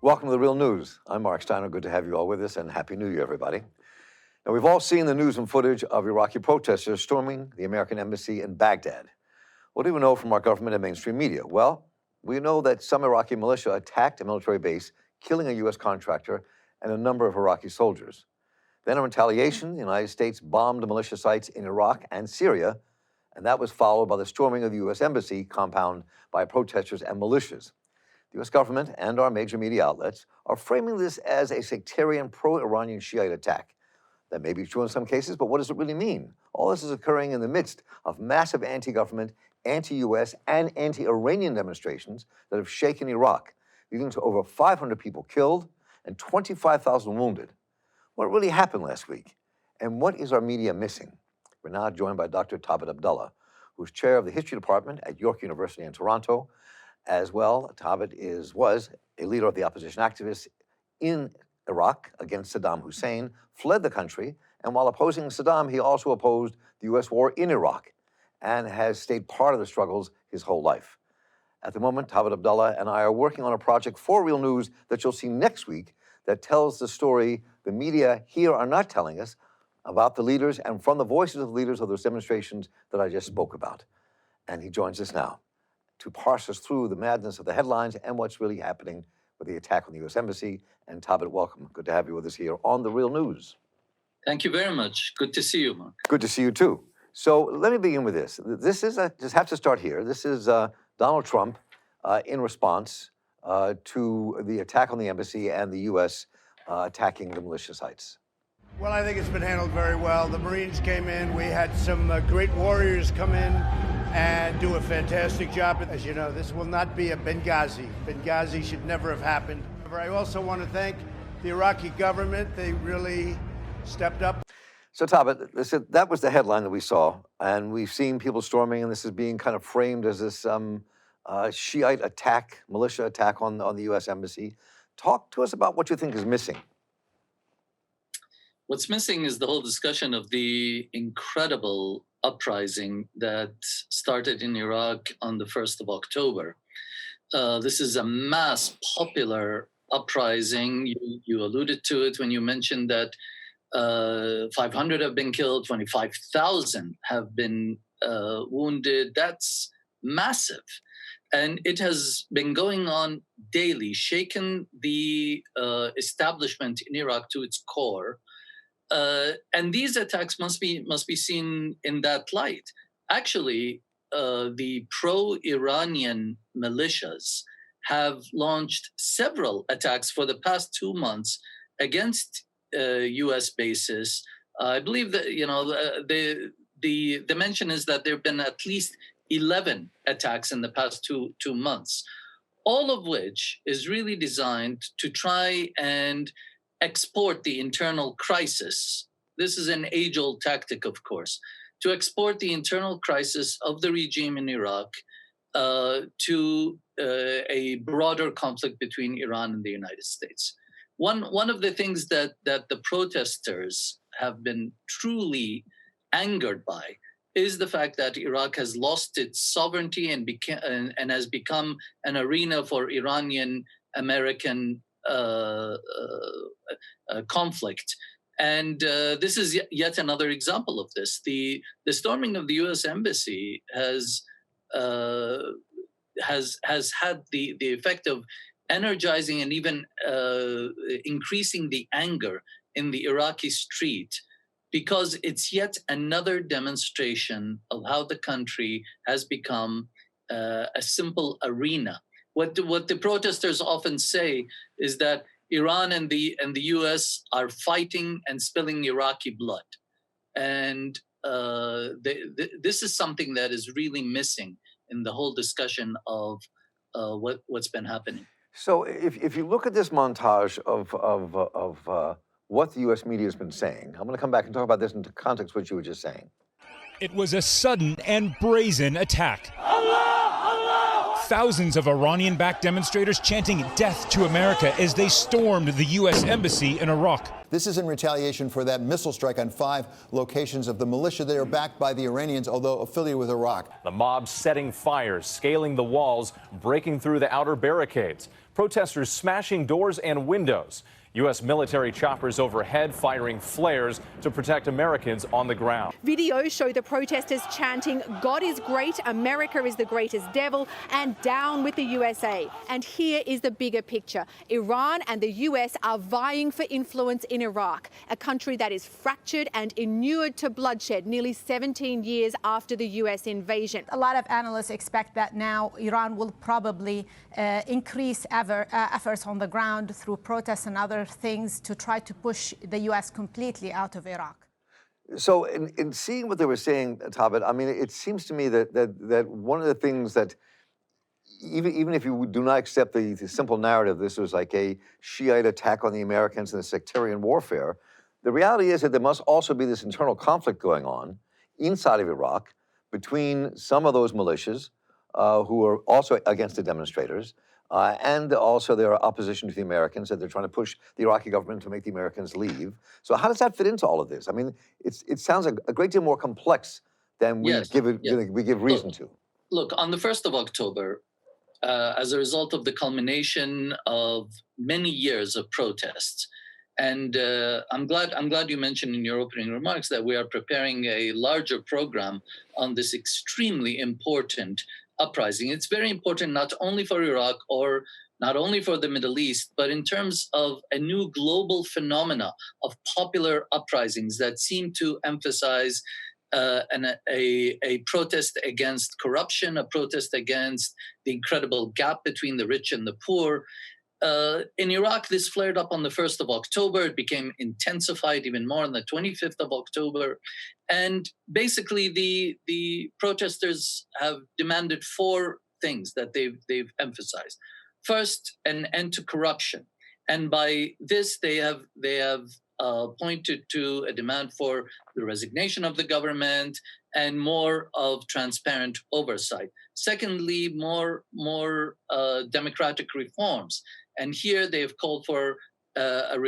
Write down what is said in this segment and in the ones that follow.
Welcome to The Real News. I'm Mark Steiner. Good to have you all with us, and Happy New Year, everybody. Now, we've all seen the news and footage of Iraqi protesters storming the American embassy in Baghdad. What do we know from our government and mainstream media? Well, we know that some Iraqi militia attacked a military base, killing a U.S. contractor and a number of Iraqi soldiers. Then, in retaliation, the United States bombed militia sites in Iraq and Syria, and that was followed by the storming of the U.S. embassy compound by protesters and militias. The U.S. government and our major media outlets are framing this as a sectarian pro-Iranian Shiite attack. That may be true in some cases, but what does it really mean? All this is occurring in the midst of massive anti-government, anti-U.S., and anti-Iranian demonstrations that have shaken Iraq, leading to over 500 people killed and 25,000 wounded. What really happened last week? And what is our media missing? We're now joined by Dr. Tophet Abdullah, who's chair of the history department at York University in Toronto. As well, Thabit was a leader of the opposition activists in Iraq against Saddam Hussein, fled the country, and while opposing Saddam, he also opposed the U.S. war in Iraq and has stayed part of the struggles his whole life. At the moment, Thabit Abdullah and I are working on a project for Real News that you'll see next week that tells the story the media here are not telling us about the leaders and from the voices of the leaders of those demonstrations that I just spoke about. And he joins us now to parse us through the madness of the headlines and what's really happening with the attack on the U.S. Embassy. And Thabit, welcome. Good to have you with us here on The Real News. Thank you very much. Good to see you, Mark. Good to see you, too. So let me begin with this. Just have to start here. This is Donald Trump in response to the attack on the embassy and the U.S. Attacking the militia sites. Well, I think it's been handled very well. The Marines came in. We had some great warriors come in and do a fantastic job. As you know, this will not be a Benghazi. Benghazi should never have happened. I also want to thank the Iraqi government. They really stepped up. So, Thabit, that was the headline that we saw, and we've seen people storming, and this is being kind of framed as this Shiite attack, militia attack on the U.S. Embassy. Talk to us about what you think is missing. What's missing is the whole discussion of the incredible uprising that started in Iraq on the 1st of October. This is a mass popular uprising. You alluded to it when you mentioned that 500 have been killed, 25,000 have been wounded. That's massive. And it has been going on daily, shaken the establishment in Iraq to its core. And these attacks must be seen in that light. Actually, the pro-Iranian militias have launched several attacks for the past 2 months against U.S. bases. I believe that the mention is that there have been at least 11 attacks in the past two months, all of which is really designed to try and export the internal crisis. This is an age-old tactic, of course, to export the internal crisis of the regime in Iraq to a broader conflict between Iran and the United States. One of the things that the protesters have been truly angered by is the fact that Iraq has lost its sovereignty and has become an arena for Iranian-American conflict. And this is yet another example of this. The storming of the U.S. Embassy has had the effect of energizing and even increasing the anger in the Iraqi street, because it's yet another demonstration of how the country has become a simple arena. What the protesters often say is that Iran and the U.S. are fighting and spilling Iraqi blood, and this is something that is really missing in the whole discussion of what's been happening. So, if you look at this montage of what the U.S. media has been saying, I'm going to come back and talk about this in the context of what you were just saying. It was a sudden and brazen attack. thousands of Iranian-backed demonstrators chanting "Death to America" as they stormed the U.S. embassy in Iraq. This is in retaliation for that missile strike on 5 locations of the militia. They are backed by the Iranians, although affiliated with Iraq. The mob setting fires, scaling the walls, breaking through the outer barricades. Protesters smashing doors and windows. U.S. military choppers overhead firing flares to protect Americans on the ground. Videos show the protesters chanting, "God is great, America is the greatest devil," and "Down with the USA." And here is the bigger picture. Iran and the US are vying for influence in Iraq, a country that is fractured and inured to bloodshed nearly 17 years after the US invasion. A lot of analysts expect that now Iran will probably increase efforts on the ground through protests and other things to try to push the U.S. completely out of Iraq. So in seeing what they were saying, Thabit, I mean, it seems to me that one of the things that, even if you do not accept the simple narrative, this was like a Shiite attack on the Americans and the sectarian warfare, the reality is that there must also be this internal conflict going on inside of Iraq between some of those militias who are also against the demonstrators, and also their opposition to the Americans, that they're trying to push the Iraqi government to make the Americans leave. So how does that fit into all of this? I mean, it sounds a great deal more complex than we give reason to. Look, on the 1st of October, as a result of the culmination of many years of protests, and I'm glad you mentioned in your opening remarks that we are preparing a larger program on this extremely important uprising. It's very important not only for Iraq or not only for the Middle East, but in terms of a new global phenomena of popular uprisings that seem to emphasize a protest against corruption, a protest against the incredible gap between the rich and the poor. In Iraq, this flared up on the 1st of October. It became intensified even more on the 25th of October. And basically, the protesters have demanded 4 things that they've emphasized. First, an end to corruption. And by this, they have pointed to a demand for the resignation of the government and more of transparent oversight. Secondly, more democratic reforms. And here they have called for a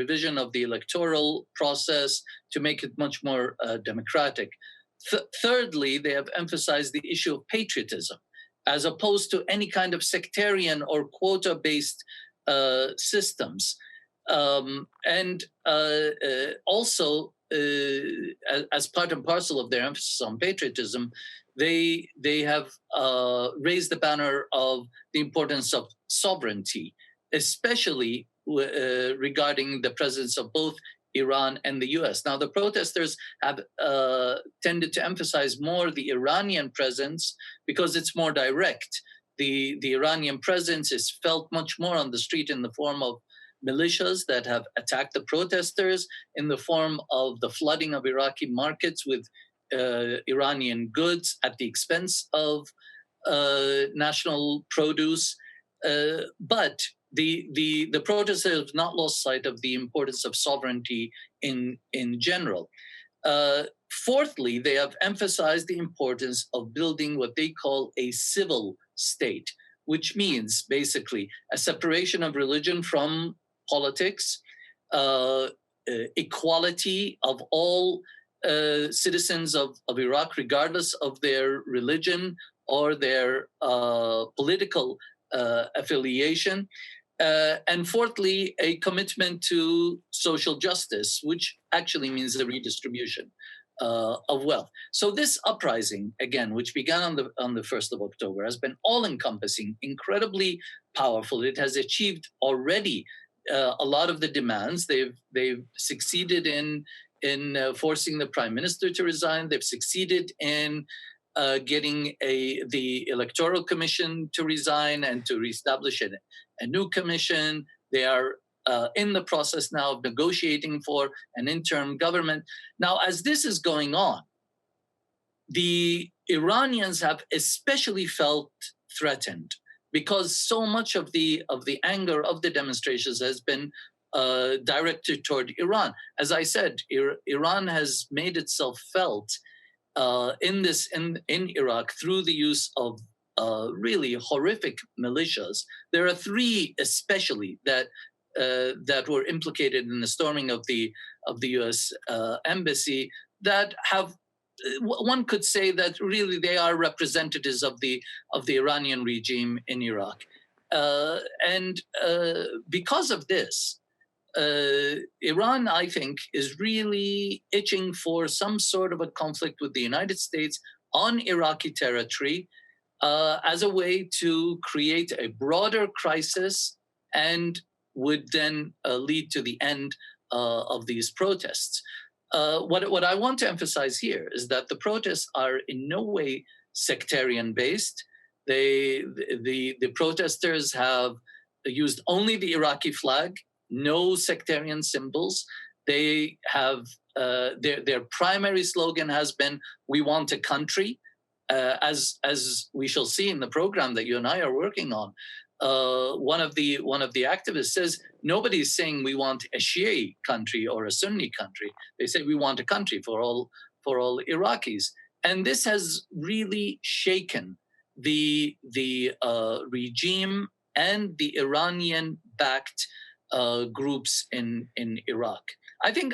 revision of the electoral process to make it much more democratic. Thirdly, they have emphasized the issue of patriotism, as opposed to any kind of sectarian or quota-based systems. And also, as part and parcel of their emphasis on patriotism, they have raised the banner of the importance of sovereignty, especially regarding the presence of both Iran and the US. Now, the protesters have tended to emphasize more the Iranian presence because it's more direct. The Iranian presence is felt much more on the street in the form of militias that have attacked the protesters, in the form of the flooding of Iraqi markets with Iranian goods at the expense of national produce. But the protesters have not lost sight of the importance of sovereignty in general. Fourthly, they have emphasized the importance of building what they call a civil state, which means basically a separation of religion from politics, equality of all citizens of Iraq, regardless of their religion or their political affiliation. And fourthly, a commitment to social justice, which actually means the redistribution of wealth. So this uprising, again, which began on the 1st of October, has been all-encompassing, incredibly powerful. It has achieved already a lot of the demands. They've succeeded in forcing the prime minister to resign. They've succeeded in getting the electoral commission to resign and to reestablish a new commission. They are in the process now of negotiating for an interim government. Now, as this is going on, the Iranians have especially felt threatened because so much of the anger of the demonstrations has been directed toward Iran. As I said, Iran has made itself felt in Iraq through the use of really horrific militias. There are three especially that were implicated in the storming of the U.S. Embassy that have. One could say that really they are representatives of the Iranian regime in Iraq, and because of this, Iran, I think, is really itching for some sort of a conflict with the United States on Iraqi territory as a way to create a broader crisis and would then lead to the end of these protests. What I want to emphasize here is that the protests are in no way sectarian based. The protesters have used only the Iraqi flag, no sectarian symbols. They have their primary slogan has been "We want a country," as we shall see in the program that you and I are working on. One of the activists says nobody is saying we want a Shia country or a Sunni country. They say we want a country for all Iraqis, and this has really shaken the regime and the Iranian-backed groups in Iraq. I think,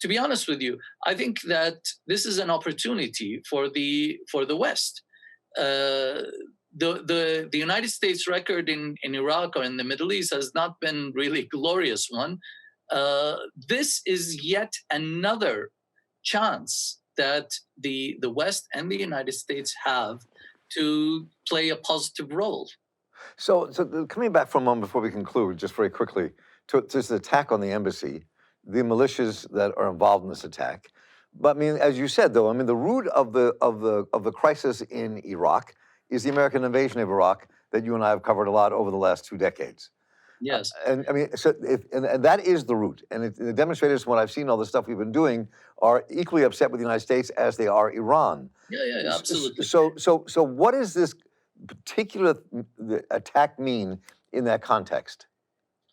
to be honest with you, I think that this is an opportunity for the West. The United States record in Iraq or in the Middle East has not been really glorious one. This is yet another chance that the West and the United States have to play a positive role. So coming back for a moment before we conclude, just very quickly, to this attack on the embassy, the militias that are involved in this attack. But I mean, as you said, though, I mean, the root of the crisis in Iraq is the American invasion of Iraq that you and I have covered a lot over the last 2 decades. Yes. And I mean, so and that is the root. And the demonstrators, when I've seen all the stuff we've been doing, are equally upset with the United States as they are Iran. Yeah, absolutely. So what does this particular attack mean in that context?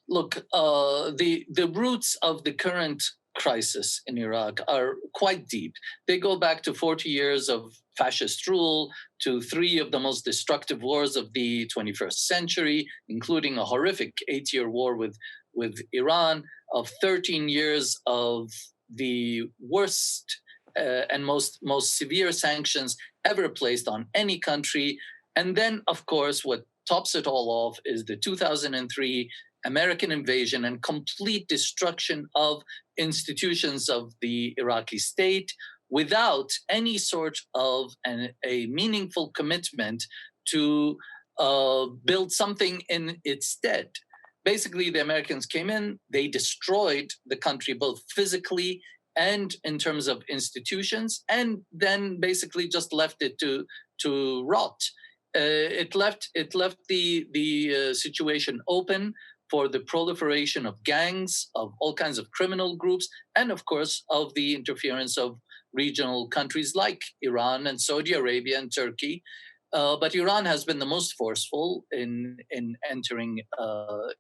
Look, the roots of the current crisis in Iraq are quite deep. They go back to 40 years of fascist rule, to 3 of the most destructive wars of the 21st century, including a horrific 8-year war with Iran, of 13 years of the worst and most severe sanctions ever placed on any country. And then, of course, what tops it all off is the 2003 American invasion and complete destruction of institutions of the Iraqi state without any sort of a meaningful commitment to build something in its stead. Basically, the Americans came in, they destroyed the country both physically and in terms of institutions, and then basically just left it to rot. It left the situation open for the proliferation of gangs, of all kinds of criminal groups, and of course of the interference of regional countries like Iran and Saudi Arabia and Turkey. But Iran has been the most forceful in entering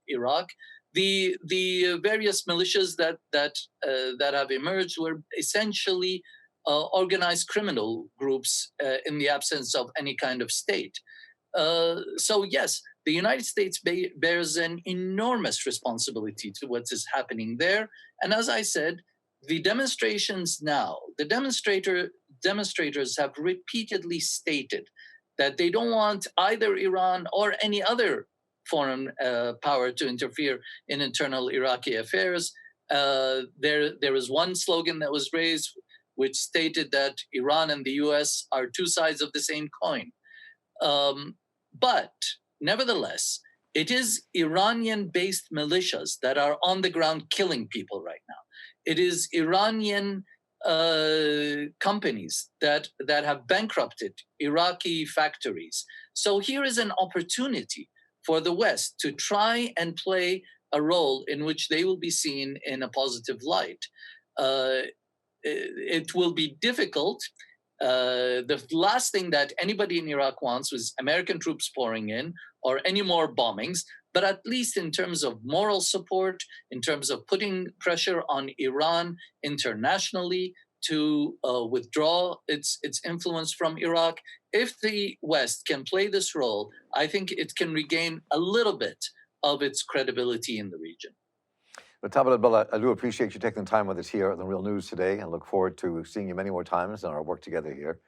Iraq. The various militias that have emerged were essentially organized criminal groups in the absence of any kind of state. So yes, the United States bears an enormous responsibility to what is happening there. And as I said, the demonstrations now, the demonstrators have repeatedly stated that they don't want either Iran or any other foreign power to interfere in internal Iraqi affairs. There is one slogan that was raised which stated that Iran and the US are 2 sides of the same coin. But nevertheless, it is Iranian-based militias that are on the ground killing people right now. It is Iranian companies that have bankrupted Iraqi factories. So here is an opportunity for the West to try and play a role in which they will be seen in a positive light. It will be difficult. The last thing that anybody in Iraq wants was American troops pouring in or any more bombings, but at least in terms of moral support, in terms of putting pressure on Iran internationally to withdraw its influence from Iraq. If the West can play this role, I think it can regain a little bit of its credibility in the region. But Thabit Abdullah, I do appreciate you taking the time with us here on The Real News today, and look forward to seeing you many more times in our work together here.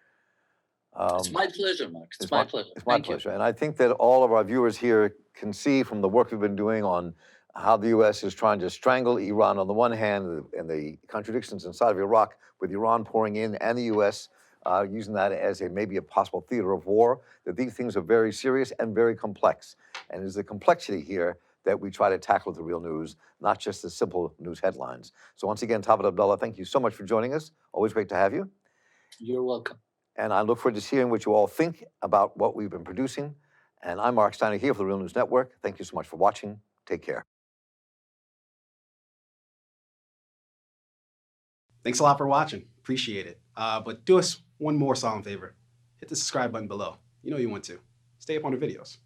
It's my pleasure, Mark. It's my pleasure. It's my pleasure. And I think that all of our viewers here can see from the work we've been doing on how the U.S. is trying to strangle Iran on the one hand, and the contradictions inside of Iraq, with Iran pouring in and the U.S. Using that as maybe a possible theater of war, that these things are very serious and very complex. And it's the complexity here that we try to tackle with The Real News, not just the simple news headlines. So once again, Tophet Abdullah, thank you so much for joining us. Always great to have you. You're welcome. And I look forward to hearing what you all think about what we've been producing. And I'm Mark Steiner here for The Real News Network. Thank you so much for watching. Take care. Thanks a lot for watching. Appreciate it. But do us one more solemn favor. Hit the subscribe button below. You know you want to. Stay up on the videos.